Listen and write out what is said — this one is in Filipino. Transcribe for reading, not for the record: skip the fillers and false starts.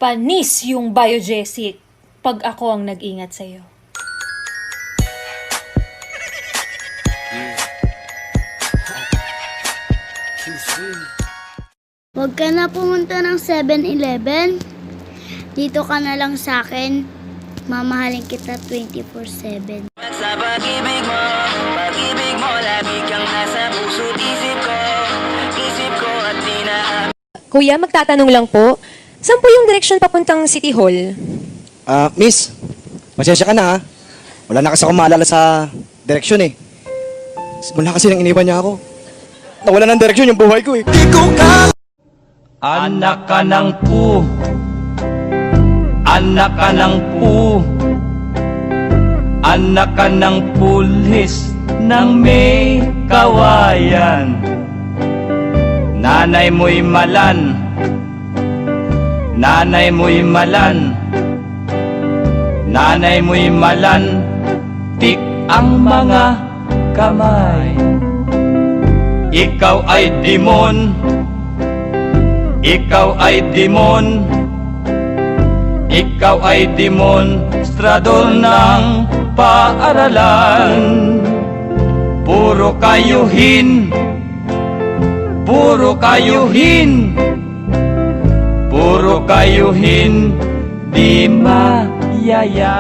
Panis yung biogesic pag ako ang nag-ingat sa'yo. Huwag ka na pumunta ng 7-Eleven. Dito ka na lang sa akin. Mamahalin kita 24/7. Sa pag-ibig mo, lagi kang nasa puso't isip ko at di na. Kuya, magtatanong lang po, saan po yung direksyon papuntang City Hall? Miss, pasensya ka na ha. Wala na kasi akong maalala sa direksyon eh. Mula kasi nang iniwan niya ako. Nawala ng direksyon yung buhay ko eh. Anak ka ng pu, anak ka ng pu, anak ka ng pulis ng may kawayan. Nanay mo'y malan, nanay mo'y malan, nanay mo'y malan, tik ang mga kamay. Ikaw ay demon, ikaw ay demon, ikaw ay demonstrador ng paaralan. Puro kayuhin, puro kayuhin, puro kayuhin, di mayayabang.